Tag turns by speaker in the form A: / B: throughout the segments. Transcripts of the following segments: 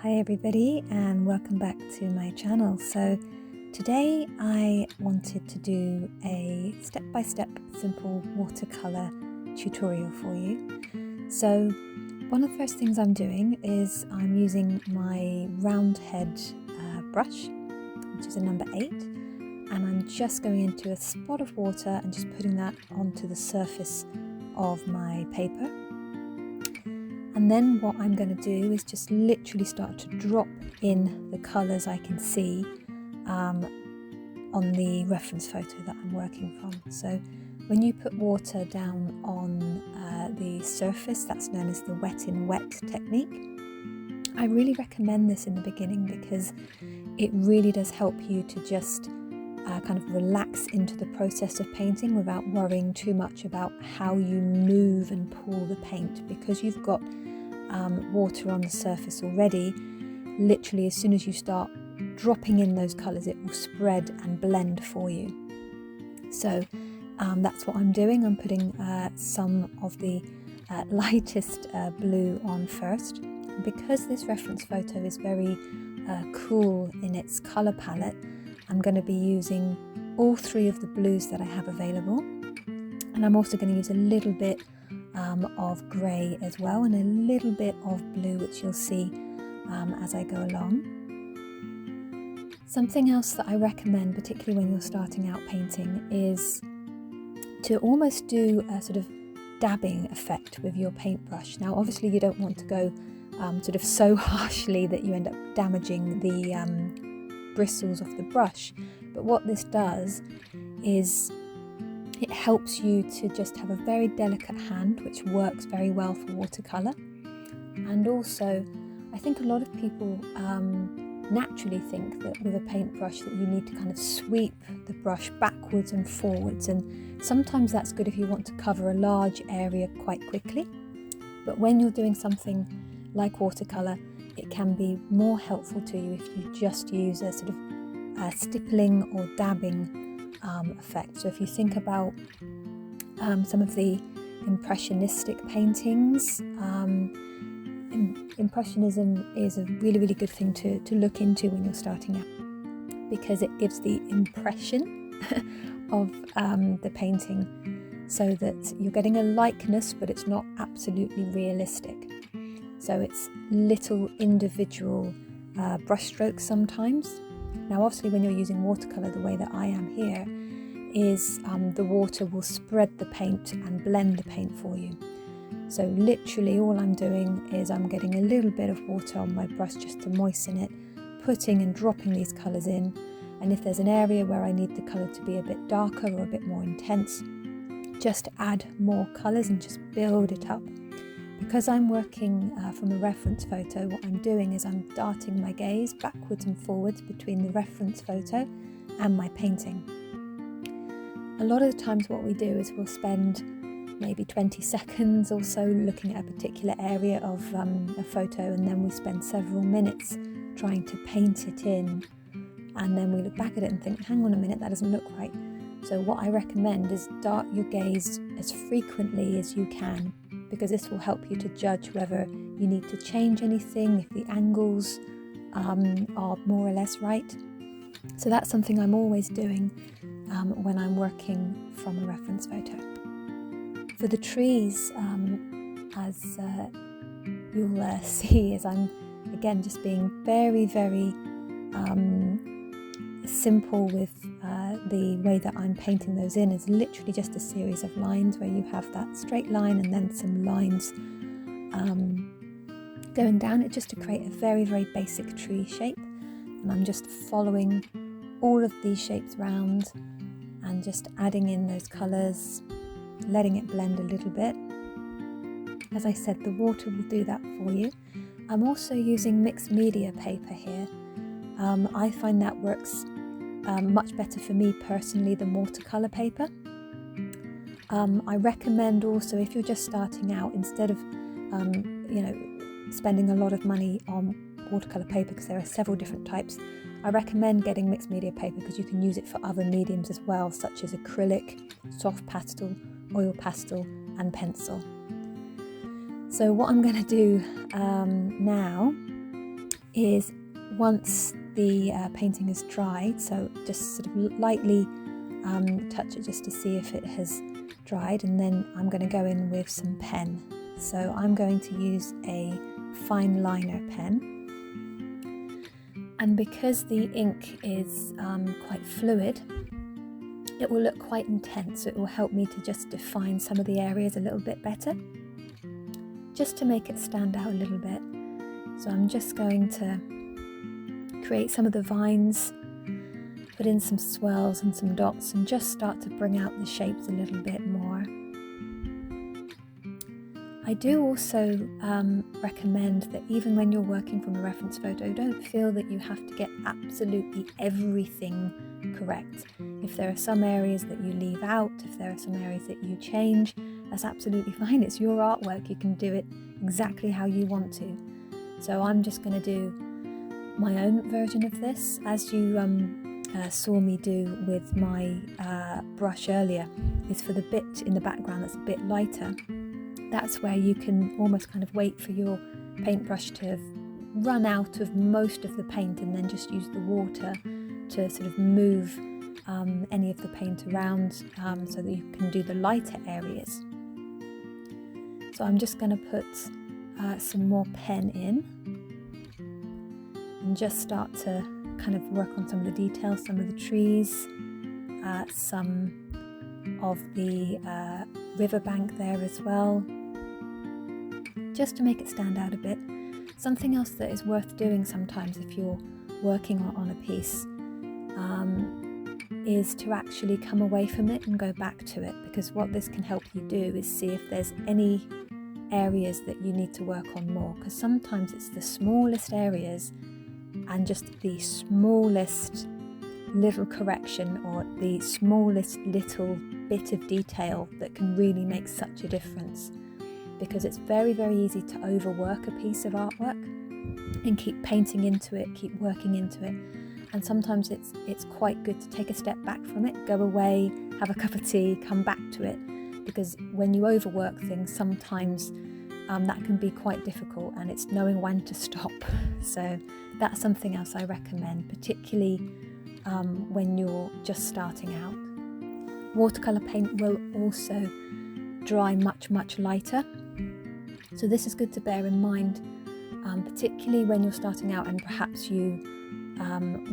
A: Hi everybody and welcome back to my channel. So today I wanted to do a step-by-step simple watercolor tutorial for you. So one of the first things I'm doing is I'm using my round head brush, which is a number 8, and I'm just going into a spot of water and just putting that onto the surface of my paper. And then what I'm going to do is just literally start to drop in the colours I can see on the reference photo that I'm working from. So when you put water down on the surface, that's known as the wet in wet technique. I really recommend this in the beginning because it really does help you to just kind of relax into the process of painting without worrying too much about how you move and pull the paint, because you've got water on the surface already. Literally as soon as you start dropping in those colours, it will spread and blend for you. So that's what I'm doing. I'm putting some of the lightest blue on first. Because this reference photo is very cool in its colour palette, I'm going to be using all 3 of the blues that I have available, and I'm also going to use a little bit of grey as well, and a little bit of blue, which you'll see as I go along. Something else that I recommend, particularly when you're starting out painting, is to almost do a sort of dabbing effect with your paintbrush. Now obviously you don't want to go sort of so harshly that you end up damaging the bristles of the brush, but what this does is it helps you to just have a very delicate hand, which works very well for watercolour. And also I think a lot of people naturally think that with a paintbrush that you need to kind of sweep the brush backwards and forwards, and sometimes that's good if you want to cover a large area quite quickly, but when you're doing something like watercolour, it can be more helpful to you if you just use a sort of stippling or dabbing effect. So if you think about some of the impressionistic paintings, Impressionism is a really good thing to look into when you're starting out, because it gives the impression of the painting, so that you're getting a likeness but it's not absolutely realistic. So it's little individual brush strokes sometimes. Now obviously when you're using watercolour the way that I am here, is the water will spread the paint and blend the paint for you. So literally all I'm doing is I'm getting a little bit of water on my brush just to moisten it, putting and dropping these colours in, and if there's an area where I need the colour to be a bit darker or a bit more intense, just add more colours and just build it up. Because I'm working from a reference photo, what I'm doing is I'm darting my gaze backwards and forwards between the reference photo and my painting. A lot of the times what we do is we'll spend maybe 20 seconds or so looking at a particular area of a photo, and then we spend several minutes trying to paint it in, and then we look back at it and think, hang on a minute, that doesn't look right. So what I recommend is dart your gaze as frequently as you can, because this will help you to judge whether you need to change anything, if the angles are more or less right. So that's something I'm always doing when I'm working from a reference photo. For the trees, as you'll see, is I'm again just being very simple with the way that I'm painting those in. Is literally just a series of lines where you have that straight line and then some lines going down it, just to create a very basic tree shape. And I'm just following all of these shapes round and just adding in those colours, letting it blend a little bit. As I said, the water will do that for you. I'm also using mixed media paper here. I find that works much better for me personally than watercolour paper. I recommend also, if you're just starting out, instead of spending a lot of money on watercolour paper, because there are several different types, I recommend getting mixed media paper because you can use it for other mediums as well, such as acrylic, soft pastel, oil pastel and pencil. So what I'm going to do now is once the painting is dried, so just sort of lightly touch it just to see if it has dried, and then I'm going to go in with some pen. So I'm going to use a fine liner pen, and because the ink is quite fluid, it will look quite intense, so it will help me to just define some of the areas a little bit better, just to make it stand out a little bit. So I'm just going to create some of the vines, put in some swirls and some dots, and just start to bring out the shapes a little bit more. I do also recommend that even when you're working from a reference photo, don't feel that you have to get absolutely everything correct. If there are some areas that you leave out, if there are some areas that you change, that's absolutely fine. It's your artwork. You can do it exactly how you want to. So I'm just going to do my own version of this, as you saw me do with my brush earlier, is for the bit in the background that's a bit lighter. That's where you can almost kind of wait for your paintbrush to have run out of most of the paint, and then just use the water to sort of move any of the paint around so that you can do the lighter areas. So I'm just going to put some more pen in and just start to kind of work on some of the details, some of the trees, some of the riverbank there as well, just to make it stand out a bit. Something else that is worth doing sometimes if you're working on a piece is to actually come away from it and go back to it, because what this can help you do is see if there's any areas that you need to work on more, because sometimes it's the smallest areas and just the smallest little correction or the smallest little bit of detail that can really make such a difference. Because it's very, very easy to overwork a piece of artwork and keep painting into it, keep working into it. And sometimes it's quite good to take a step back from it, go away, have a cup of tea, come back to it. Because when you overwork things, sometimes that can be quite difficult, and it's knowing when to stop. So that's something else I recommend, particularly when you're just starting out. Watercolour paint will also dry much, much lighter. So this is good to bear in mind, particularly when you're starting out and perhaps you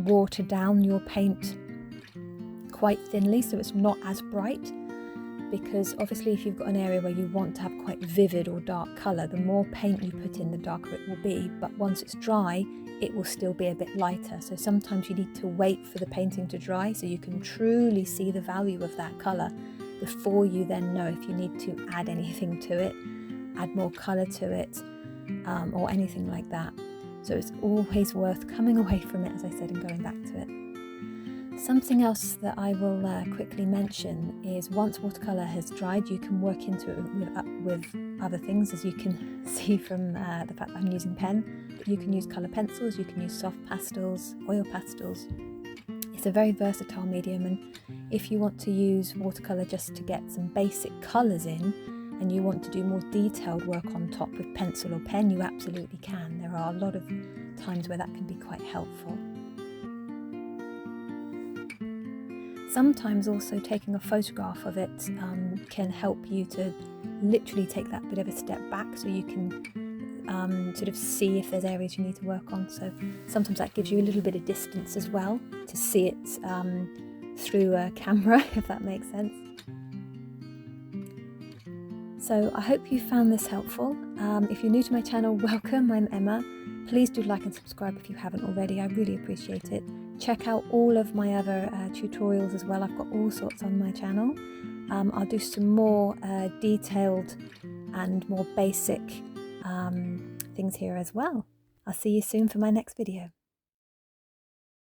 A: water down your paint quite thinly so it's not as bright. Because obviously if you've got an area where you want to have quite vivid or dark colour, the more paint you put in, the darker it will be. But once it's dry, it will still be a bit lighter. So sometimes you need to wait for the painting to dry so you can truly see the value of that colour before you then know if you need to add anything to it, add more colour to it, or anything like that. So it's always worth coming away from it, as I said, and going back to it. Something else that I will quickly mention is once watercolour has dried, you can work into it with other things, as you can see from the fact that I'm using pen. But you can use colour pencils, you can use soft pastels, oil pastels. It's a very versatile medium, and if you want to use watercolour just to get some basic colours in, and you want to do more detailed work on top with pencil or pen, you absolutely can. There are a lot of times where that can be quite helpful. Sometimes also taking a photograph of it can help you to literally take that bit of a step back, so you can sort of see if there's areas you need to work on. So sometimes that gives you a little bit of distance as well, to see it through a camera, if that makes sense. So I hope you found this helpful. If you're new to my channel, welcome, I'm Emma. Please do like and subscribe if you haven't already, I really appreciate it. Check out all of my other tutorials as well. I've got all sorts on my channel. I'll do some more detailed and more basic things here as well. I'll see you soon for my next video.